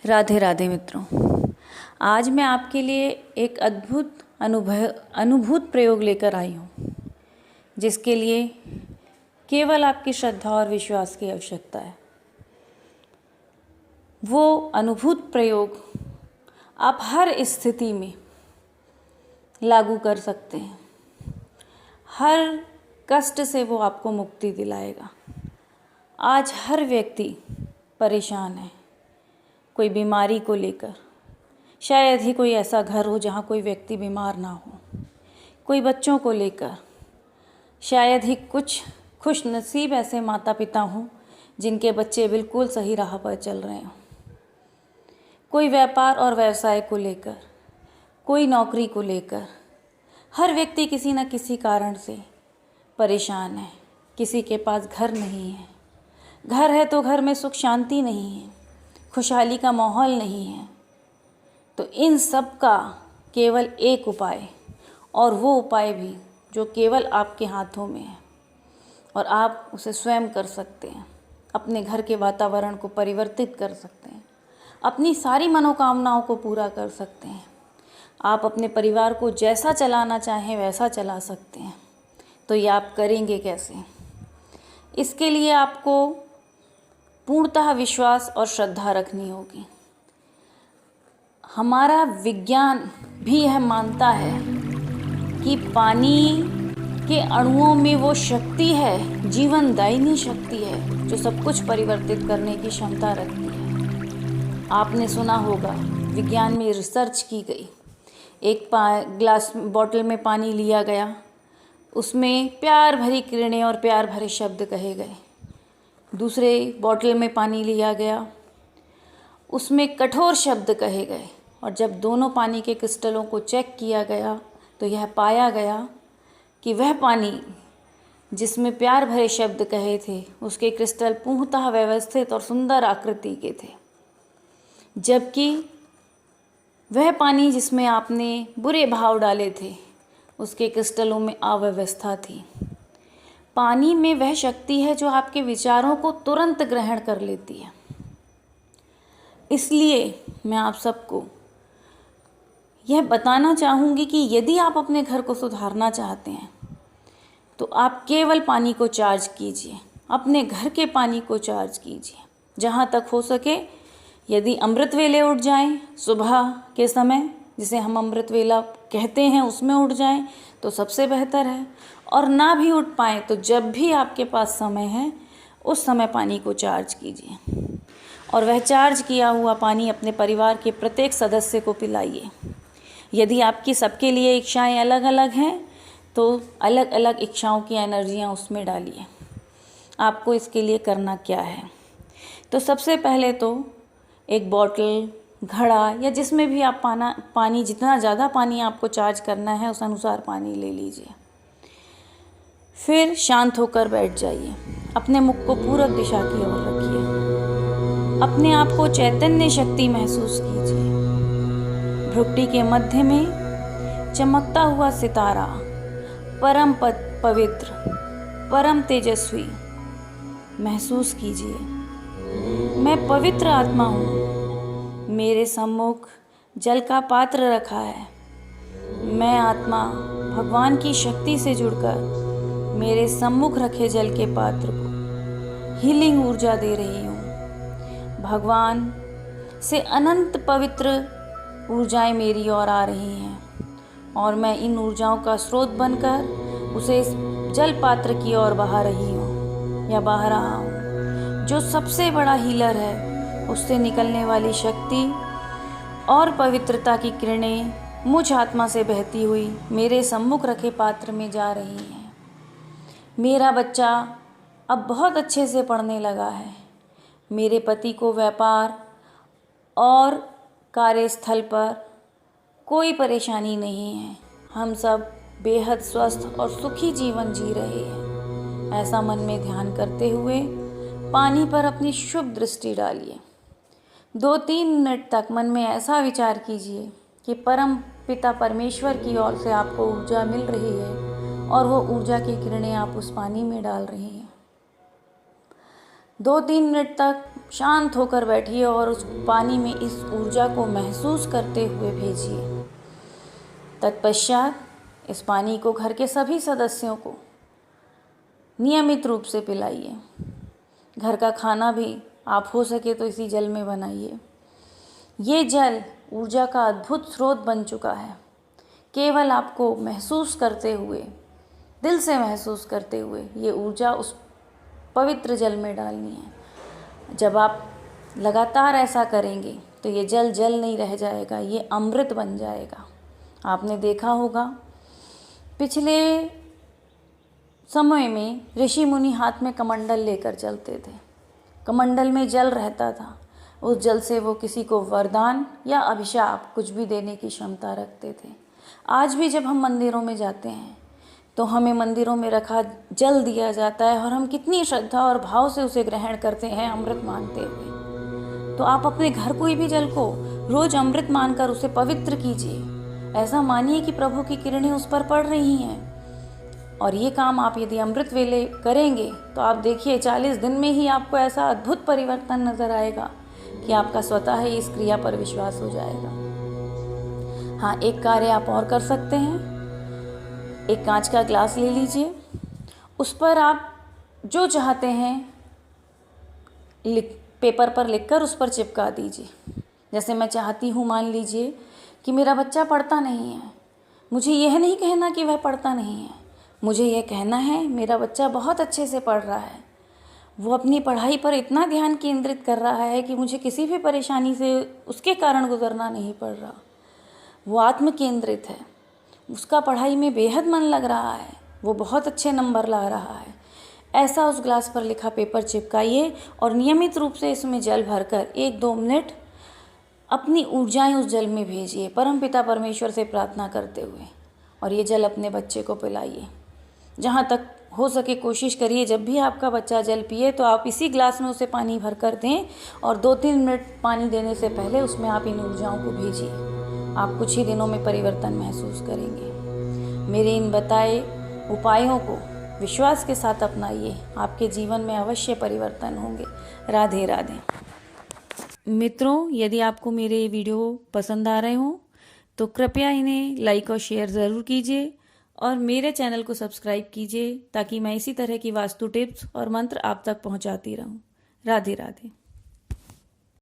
राधे राधे मित्रों। आज मैं आपके लिए एक अद्भुत अनुभूत प्रयोग लेकर आई हूँ, जिसके लिए केवल आपकी श्रद्धा और विश्वास की आवश्यकता है। वो अनुभूत प्रयोग आप हर स्थिति में लागू कर सकते हैं। हर कष्ट से वो आपको मुक्ति दिलाएगा। आज हर व्यक्ति परेशान है, कोई बीमारी को लेकर। शायद ही कोई ऐसा घर हो जहाँ कोई व्यक्ति बीमार ना हो। कोई बच्चों को लेकर, शायद ही कुछ खुशनसीब ऐसे माता पिता हों जिनके बच्चे बिल्कुल सही राह पर चल रहे हों। कोई व्यापार और व्यवसाय को लेकर, कोई नौकरी को लेकर। हर व्यक्ति किसी न किसी कारण से परेशान है। किसी के पास घर नहीं है, घर है तो घर में सुख शांति नहीं है, खुशहाली का माहौल नहीं है। तो इन सब का केवल एक उपाय, और वो उपाय भी जो केवल आपके हाथों में है और आप उसे स्वयं कर सकते हैं। अपने घर के वातावरण को परिवर्तित कर सकते हैं, अपनी सारी मनोकामनाओं को पूरा कर सकते हैं। आप अपने परिवार को जैसा चलाना चाहें वैसा चला सकते हैं। तो ये आप करेंगे कैसे? इसके लिए आपको पूर्णतः विश्वास और श्रद्धा रखनी होगी। हमारा विज्ञान भी यह मानता है कि पानी के अणुओं में वो शक्ति है, जीवनदायिनी शक्ति है, जो सब कुछ परिवर्तित करने की क्षमता रखती है। आपने सुना होगा, विज्ञान में रिसर्च की गई। एक ग्लास बॉटल में पानी लिया गया, उसमें प्यार भरी किरणें और प्यार भरे शब्द कहे गए। दूसरे बॉटल में पानी लिया गया, उसमें कठोर शब्द कहे गए। और जब दोनों पानी के क्रिस्टलों को चेक किया गया तो यह पाया गया कि वह पानी जिसमें प्यार भरे शब्द कहे थे, उसके क्रिस्टल पूर्णतः व्यवस्थित और सुंदर आकृति के थे, जबकि वह पानी जिसमें आपने बुरे भाव डाले थे, उसके क्रिस्टलों में अव्यवस्था थी। पानी में वह शक्ति है जो आपके विचारों को तुरंत ग्रहण कर लेती है। इसलिए मैं आप सबको यह बताना चाहूँगी कि यदि आप अपने घर को सुधारना चाहते हैं तो आप केवल पानी को चार्ज कीजिए, अपने घर के पानी को चार्ज कीजिए। जहाँ तक हो सके, यदि अमृत वेले उठ जाएं सुबह के समय, जिसे हम अमृत वेला कहते हैं, उसमें उठ जाएं तो सबसे बेहतर है। और ना भी उठ पाएँ तो जब भी आपके पास समय है उस समय पानी को चार्ज कीजिए, और वह चार्ज किया हुआ पानी अपने परिवार के प्रत्येक सदस्य को पिलाइए। यदि आपकी सबके लिए इच्छाएं अलग अलग हैं तो अलग अलग इच्छाओं की एनर्जियां उसमें डालिए। आपको इसके लिए करना क्या है? तो सबसे पहले तो एक बॉटल, घड़ा या जिसमें भी आप पानी जितना ज़्यादा पानी आपको चार्ज करना है उस अनुसार पानी ले लीजिए। फिर शांत होकर बैठ जाइए। अपने मुख को पूरब दिशा की ओर रखिए। अपने आप को चैतन्य शक्ति महसूस कीजिए। भ्रुकुटी के मध्य में चमकता हुआ सितारा, परम पवित्र, परम तेजस्वी महसूस कीजिए। मैं पवित्र आत्मा हूँ। मेरे सम्मुख जल का पात्र रखा है। मैं आत्मा भगवान की शक्ति से जुड़कर मेरे सम्मुख रखे जल के पात्र को हीलिंग ऊर्जा दे रही हूँ। भगवान से अनंत पवित्र ऊर्जाएं मेरी ओर आ रही हैं और मैं इन ऊर्जाओं का स्रोत बनकर उसे इस जल पात्र की ओर बहा रही हूँ या बहा रहा हूँ। जो सबसे बड़ा हीलर है, उससे निकलने वाली शक्ति और पवित्रता की किरणें मुझ आत्मा से बहती हुई मेरे सम्मुख रखे पात्र में जा रही हैं। मेरा बच्चा अब बहुत अच्छे से पढ़ने लगा है। मेरे पति को व्यापार और कार्यस्थल पर कोई परेशानी नहीं है। हम सब बेहद स्वस्थ और सुखी जीवन जी रहे हैं। ऐसा मन में ध्यान करते हुए पानी पर अपनी शुभ दृष्टि डालिए। 2-3 मिनट तक मन में ऐसा विचार कीजिए कि परम पिता परमेश्वर की ओर से आपको ऊर्जा मिल रही है और वो ऊर्जा की किरणें आप उस पानी में डाल रही हैं। 2-3 मिनट तक शांत होकर बैठिए और उस पानी में इस ऊर्जा को महसूस करते हुए भेजिए। तत्पश्चात इस पानी को घर के सभी सदस्यों को नियमित रूप से पिलाइए। घर का खाना भी आप हो सके तो इसी जल में बनाइए। ये जल ऊर्जा का अद्भुत स्रोत बन चुका है। केवल आपको महसूस करते हुए, दिल से महसूस करते हुए ये ऊर्जा उस पवित्र जल में डालनी है। जब आप लगातार ऐसा करेंगे तो ये जल जल नहीं रह जाएगा, ये अमृत बन जाएगा। आपने देखा होगा पिछले समय में ऋषि मुनि हाथ में कमंडल लेकर चलते थे। कमंडल में जल रहता था। उस जल से वो किसी को वरदान या अभिशाप कुछ भी देने की क्षमता रखते थे। आज भी जब हम मंदिरों में जाते हैं तो हमें मंदिरों में रखा जल दिया जाता है और हम कितनी श्रद्धा और भाव से उसे ग्रहण करते हैं अमृत मानते हुए। तो आप अपने घर कोई भी जल को रोज अमृत मानकर उसे पवित्र कीजिए। ऐसा मानिए कि प्रभु की किरणें उस पर पड़ रही हैं। और ये काम आप यदि अमृत वेले करेंगे तो आप देखिए 40 दिन में ही आपको ऐसा अद्भुत परिवर्तन नजर आएगा कि आपका स्वतः ही इस क्रिया पर विश्वास हो जाएगा। हाँ, एक कार्य आप और कर सकते हैं। एक कांच का ग्लास ले लीजिए, उस पर आप जो चाहते हैं पेपर पर लिखकर उस पर चिपका दीजिए। जैसे मैं चाहती हूँ, मान लीजिए कि मेरा बच्चा पढ़ता नहीं है। मुझे यह नहीं कहना कि वह पढ़ता नहीं है, मुझे यह कहना है मेरा बच्चा बहुत अच्छे से पढ़ रहा है। वो अपनी पढ़ाई पर इतना ध्यान केंद्रित कर रहा है कि मुझे किसी भी परेशानी से उसके कारण गुजरना नहीं पड़ रहा। वो आत्म केंद्रित है, उसका पढ़ाई में बेहद मन लग रहा है, वो बहुत अच्छे नंबर ला रहा है। ऐसा उस ग्लास पर लिखा पेपर चिपकाइए और नियमित रूप से इसमें जल भरकर 1-2 मिनट अपनी ऊर्जाएं उस जल में भेजिए, परमपिता परमेश्वर से प्रार्थना करते हुए। और ये जल अपने बच्चे को पिलाइए। जहाँ तक हो सके कोशिश करिए जब भी आपका बच्चा जल पिए तो आप इसी ग्लास में उसे पानी भर कर दें और 2-3 मिनट पानी देने से पहले उसमें आप इन ऊर्जाओं को भेजिए। आप कुछ ही दिनों में परिवर्तन महसूस करेंगे। मेरे इन बताए उपायों को विश्वास के साथ अपनाइए, आपके जीवन में अवश्य परिवर्तन होंगे। राधे राधे। मित्रों, यदि आपको मेरे वीडियो पसंद आ रहे हों तो कृपया इन्हें लाइक और शेयर ज़रूर कीजिए और मेरे चैनल को सब्सक्राइब कीजिए ताकि मैं इसी तरह की वास्तु टिप्स और मंत्र आप तक पहुंचाती रहूं। राधे राधे।